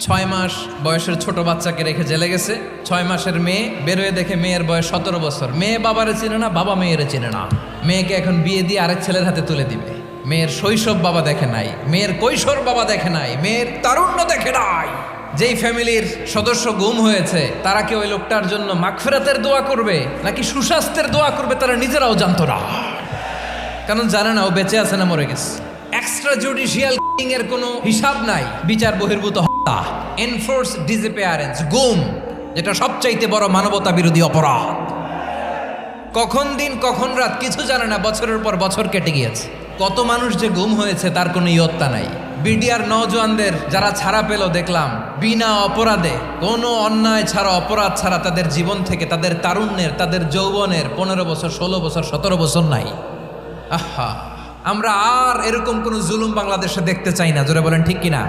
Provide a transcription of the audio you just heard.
6 মাস বয়সের ছোট বাচ্চাকে রেখে জেলে গেছে। 6 মাসের মেয়ে বেরোয় দেখে মেয়ের বয়স 17 বছর। মেয়ে বাবারে চিনে না, বাবা মেয়েরে চিনে না। মেয়েকে এখন বিয়ে দিয়ে আরেক ছেলের হাতে তুলে দিবে। মেয়ের শৈশব বাবা দেখে নাই, মেয়ের কৈশোর বাবা দেখে নাই, মেয়ের তারুণ্য দেখে নাই। যেই ফ্যামিলির সদস্য গুম হয়েছে তারা কি ওই লোকটার জন্য মাগফিরাতের দোয়া করবে নাকি সুস্বাস্থ্যের দোয়া করবে তারা নিজেরাও জানতো না, কারণ জানে না ও বেঁচে আছে না মরে গেছে। এক্সট্রা জুডিশিয়াল এর কোনো হিসাব নাই। বিচার বহির্ভূত হত্যা, এনফোর্স ডিসঅ্যাপিয়ারেন্স, গুম, যেটা সবচাইতে বড় মানবতা বিরোধী অপরাধ। কখন দিন কখন রাত কিছু জানে না, বছরের পর বছর কেটে গিয়েছে। কত মানুষ যে গুম হয়েছে তার কোনো ইয়ত্তা নাই। বিডিআর নওজোয়ানদের যারা ছাড়া পেল দেখলাম বিনা অপরাধে, কোনো অন্যায় ছাড়া, অপরাধ ছাড়া তাদের জীবন থেকে, তাদের তারুণ্যের, তাদের যৌবনের 15 বছর, 16 বছর, 17 বছর নাই। আহা, আমরা আর এরকম কোন জুলুম বাংলাদেশে দেখতে চাই না। জোরে বলেন ঠিক কিনা?